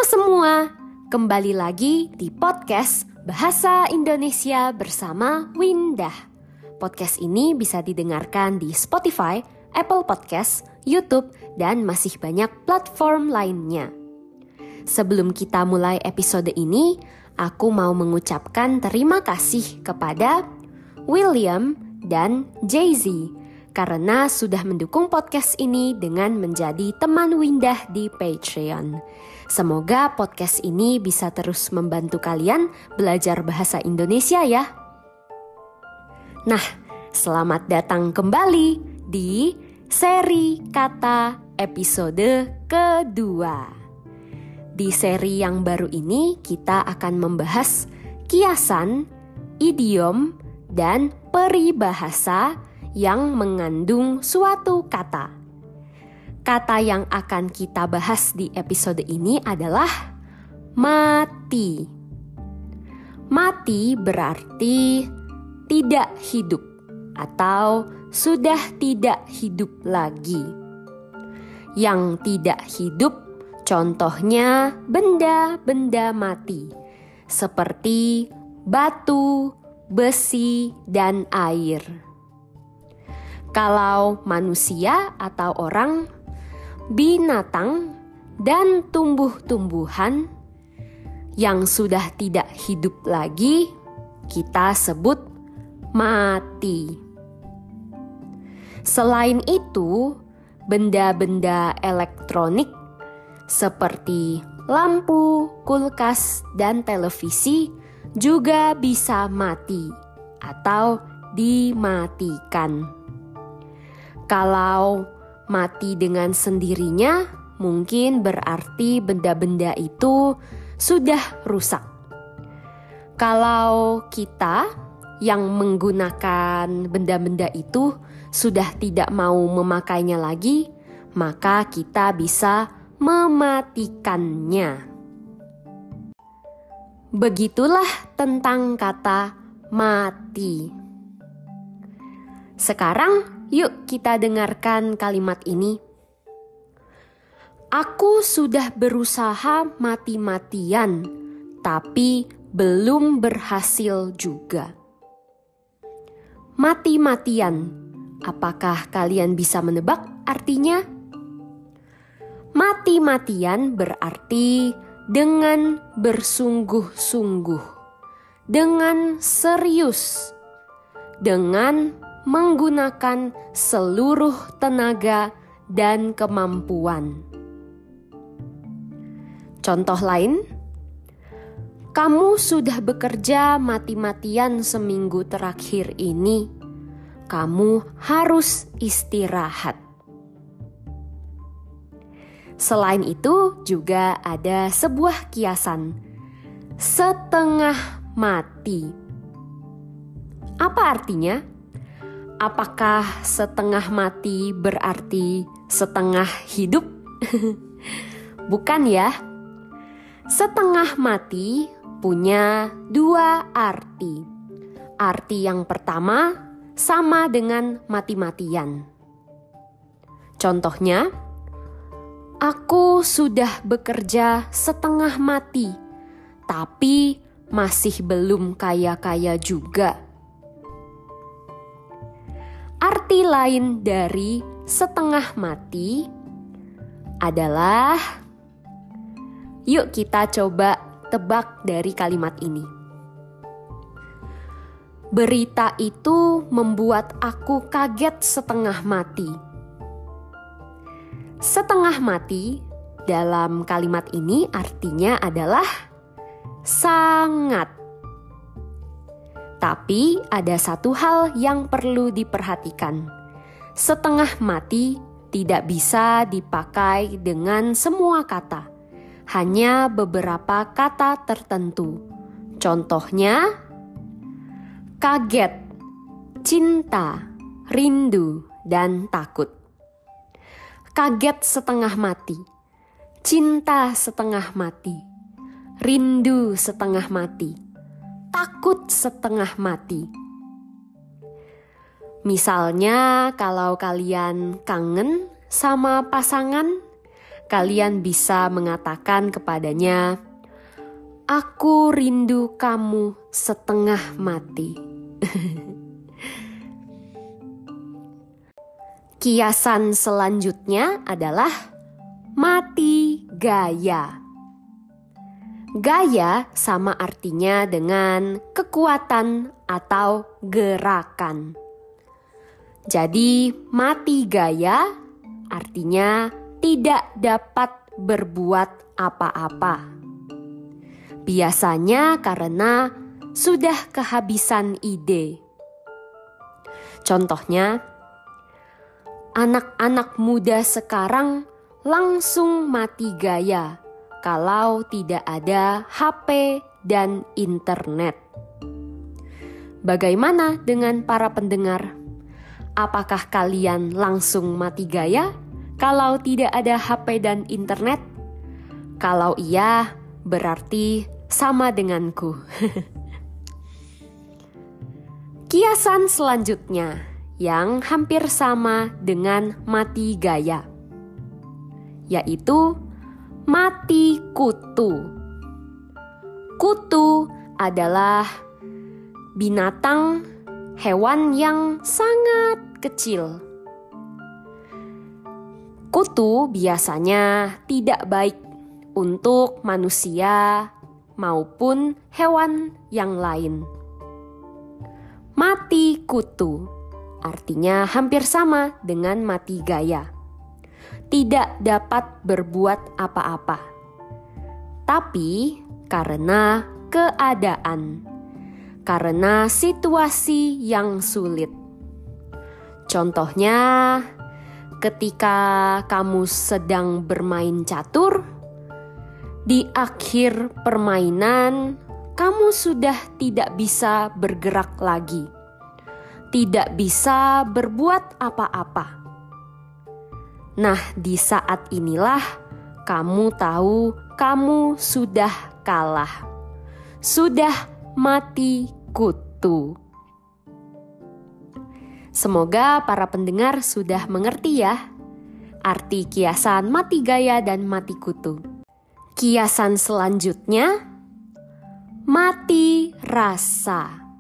semua, kembali lagi di podcast Bahasa Indonesia bersama Windah. Podcast ini bisa didengarkan di Spotify, Apple Podcast, YouTube, dan masih banyak platform lainnya. Sebelum kita mulai episode ini, aku mau mengucapkan terima kasih kepada William dan Jay-Z karena sudah mendukung podcast ini dengan menjadi teman Windah di Patreon. Semoga podcast ini bisa terus membantu kalian belajar bahasa Indonesia ya. Nah, selamat datang kembali di seri kata episode kedua. Di seri yang baru ini kita akan membahas kiasan, idiom, dan peribahasa yang mengandung suatu kata. Kata yang akan kita bahas di episode ini adalah mati. Mati berarti tidak hidup atau sudah tidak hidup lagi. Yang tidak hidup contohnya benda-benda mati seperti batu, besi, dan air. Kalau manusia atau orang, binatang, dan tumbuh-tumbuhan yang sudah tidak hidup lagi, kita sebut mati. Selain itu, benda-benda elektronik seperti lampu, kulkas, dan televisi juga bisa mati atau dimatikan. Kalau mati dengan sendirinya, mungkin berarti benda-benda itu sudah rusak. Kalau kita yang menggunakan benda-benda itu sudah tidak mau memakainya lagi, maka kita bisa mematikannya. Begitulah tentang kata mati. Sekarang yuk kita dengarkan kalimat ini. Aku sudah berusaha mati-matian, tapi belum berhasil juga. Mati-matian, apakah kalian bisa menebak artinya? Mati-matian berarti dengan bersungguh-sungguh, dengan serius, dengan menggunakan seluruh tenaga dan kemampuan. Contoh lain, kamu sudah bekerja mati-matian seminggu terakhir ini. Kamu harus istirahat. Selain itu, juga ada sebuah kiasan, setengah mati. Apa artinya? Apakah setengah mati berarti setengah hidup? Bukan ya. Setengah mati punya dua arti. Arti yang pertama sama dengan mati-matian. Contohnya, aku sudah bekerja setengah mati, tapi masih belum kaya-kaya juga. Arti lain dari setengah mati adalah, yuk kita coba tebak dari kalimat ini. Berita itu membuat aku kaget setengah mati. Setengah mati dalam kalimat ini artinya adalah sangat. Tapi ada satu hal yang perlu diperhatikan. Setengah mati tidak bisa dipakai dengan semua kata. Hanya beberapa kata tertentu. Contohnya, kaget, cinta, rindu, dan takut. Kaget setengah mati, cinta setengah mati, rindu setengah mati, takut setengah mati. Misalnya kalau kalian kangen sama pasangan, kalian bisa mengatakan kepadanya, "Aku rindu kamu setengah mati." Kiasan selanjutnya adalah mati gaya. Gaya sama artinya dengan kekuatan atau gerakan. Jadi mati gaya artinya tidak dapat berbuat apa-apa. Biasanya karena sudah kehabisan ide. Contohnya, anak-anak muda sekarang langsung mati gaya kalau tidak ada HP dan internet. Bagaimana dengan para pendengar? Apakah kalian langsung mati gaya kalau tidak ada HP dan internet? Kalau iya, berarti sama denganku. Kiasan selanjutnya yang hampir sama dengan mati gaya, yaitu mati kutu. Kutu adalah binatang hewan yang sangat kecil. Kutu biasanya tidak baik untuk manusia maupun hewan yang lain. Mati kutu artinya hampir sama dengan mati gaya. Tidak dapat berbuat apa-apa. Tapi karena keadaan, karena situasi yang sulit. Contohnya, ketika kamu sedang bermain catur, di akhir permainan kamu sudah tidak bisa bergerak lagi, tidak bisa berbuat apa-apa. Nah, di saat inilah kamu tahu kamu sudah kalah, sudah mati kutu. Semoga para pendengar sudah mengerti ya arti kiasan mati gaya dan mati kutu. Kiasan selanjutnya, mati rasa.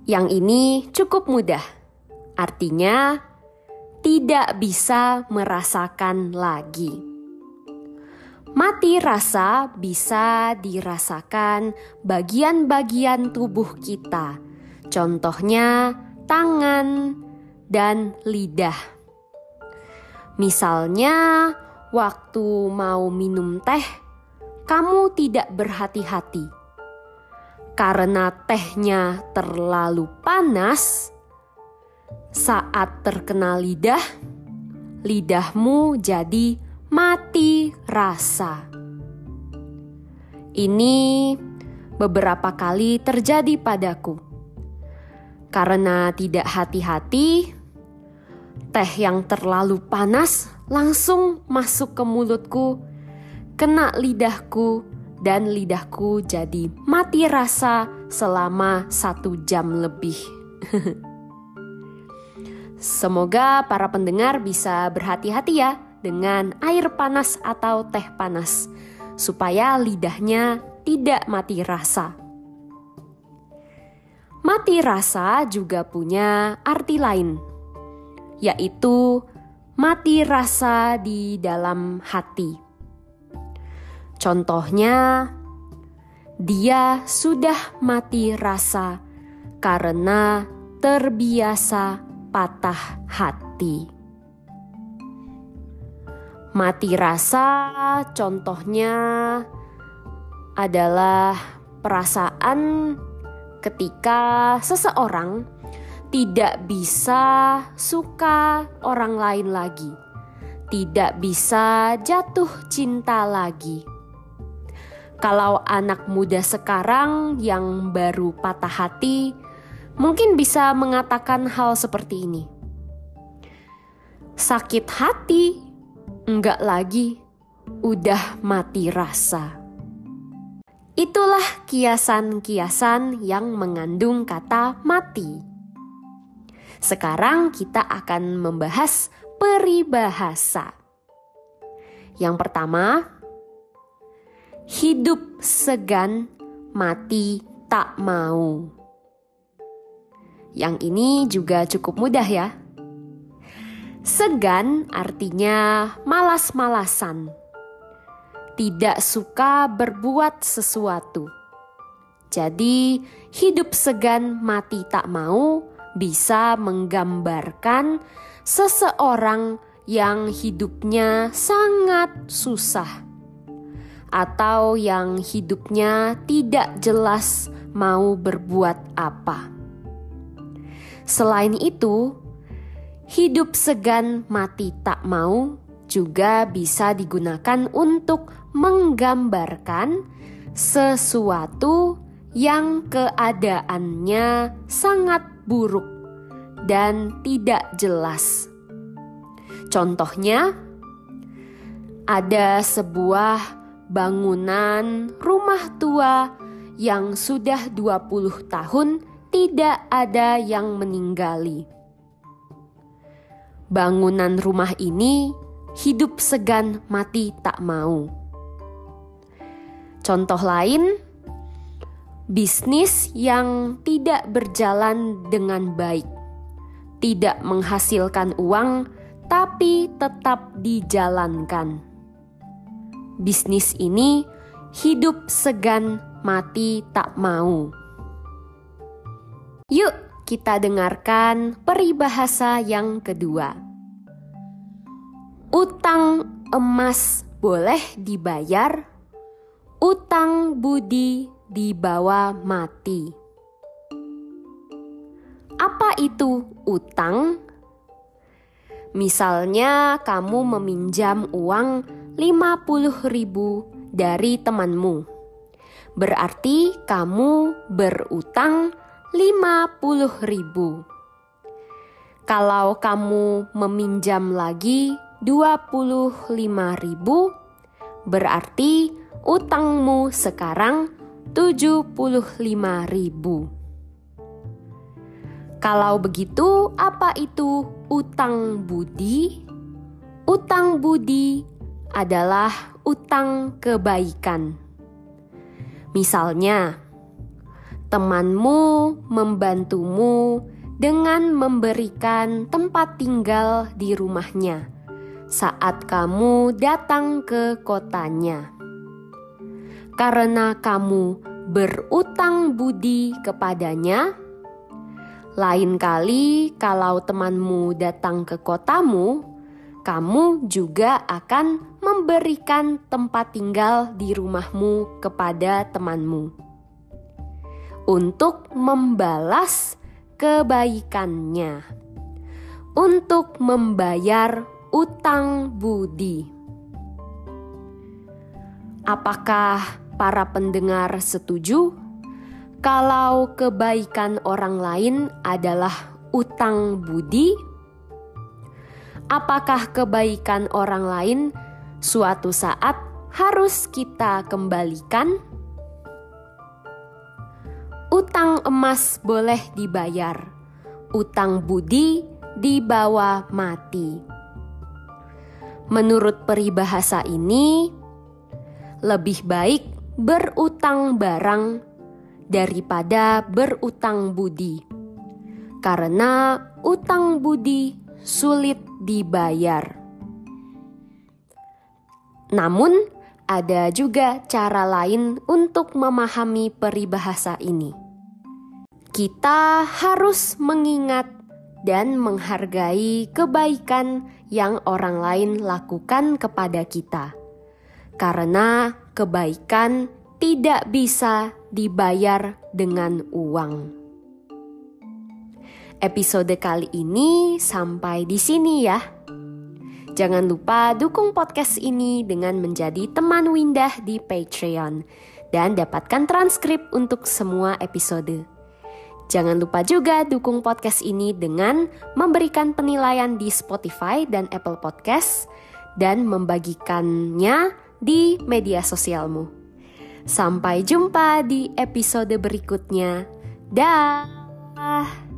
Yang ini cukup mudah, artinya tidak bisa merasakan lagi. Mati rasa bisa dirasakan bagian-bagian tubuh kita, contohnya tangan dan lidah. Misalnya, waktu mau minum teh, kamu tidak berhati-hati. Karena tehnya terlalu panas, saat terkena lidah, lidahmu jadi mati rasa. Ini beberapa kali terjadi padaku. Karena tidak hati-hati, teh yang terlalu panas langsung masuk ke mulutku, kena lidahku, dan lidahku jadi mati rasa selama 1 jam lebih. Semoga para pendengar bisa berhati-hati ya dengan air panas atau teh panas, supaya lidahnya tidak mati rasa. Mati rasa juga punya arti lain, yaitu mati rasa di dalam hati. Contohnya, dia sudah mati rasa karena terbiasa patah hati. Mati rasa contohnya adalah perasaan ketika seseorang tidak bisa suka orang lain lagi, tidak bisa jatuh cinta lagi. Kalau anak muda sekarang yang baru patah hati, mungkin bisa mengatakan hal seperti ini. Sakit hati, enggak lagi, udah mati rasa. Itulah kiasan-kiasan yang mengandung kata mati. Sekarang kita akan membahas peribahasa. Yang pertama, hidup segan, mati tak mau. Yang ini juga cukup mudah ya. Segan artinya malas-malasan, tidak suka berbuat sesuatu. Jadi, hidup segan mati tak mau bisa menggambarkan seseorang yang hidupnya sangat susah atau yang hidupnya tidak jelas mau berbuat apa. Selain itu, hidup segan mati tak mau juga bisa digunakan untuk menggambarkan sesuatu yang keadaannya sangat buruk dan tidak jelas. Contohnya, ada sebuah bangunan rumah tua yang sudah 20 tahun tidak ada yang meninggali. Bangunan rumah ini hidup segan mati tak mau. Contoh lain, bisnis yang tidak berjalan dengan baik, tidak menghasilkan uang tapi tetap dijalankan. Bisnis ini hidup segan mati tak mau. Yuk kita dengarkan peribahasa yang kedua. Utang emas boleh dibayar, utang budi dibawa mati. Apa itu utang? Misalnya kamu meminjam uang 50.000 dari temanmu. Berarti kamu berutang 50.000. Kalau kamu meminjam lagi 25.000, berarti utangmu sekarang 75.000. Kalau begitu, apa itu utang budi? Utang budi adalah utang kebaikan. Misalnya, temanmu membantumu dengan memberikan tempat tinggal di rumahnya saat kamu datang ke kotanya. Karena kamu berutang budi kepadanya, lain kali kalau temanmu datang ke kotamu, kamu juga akan memberikan tempat tinggal di rumahmu kepada temanmu untuk membalas kebaikannya, untuk membayar utang budi. Apakah para pendengar setuju kalau kebaikan orang lain adalah utang budi? Apakah kebaikan orang lain suatu saat harus kita kembalikan? Utang emas boleh dibayar, utang budi dibawa mati. Menurut peribahasa ini, lebih baik berutang barang daripada berutang budi, karena utang budi sulit dibayar. Namun, ada juga cara lain untuk memahami peribahasa ini. Kita harus mengingat dan menghargai kebaikan yang orang lain lakukan kepada kita, karena kebaikan tidak bisa dibayar dengan uang. Episode kali ini sampai di sini ya. Jangan lupa dukung podcast ini dengan menjadi teman Windah di Patreon dan dapatkan transkrip untuk semua episode. Jangan lupa juga dukung podcast ini dengan memberikan penilaian di Spotify dan Apple Podcast dan membagikannya di media sosialmu. Sampai jumpa di episode berikutnya. Dah.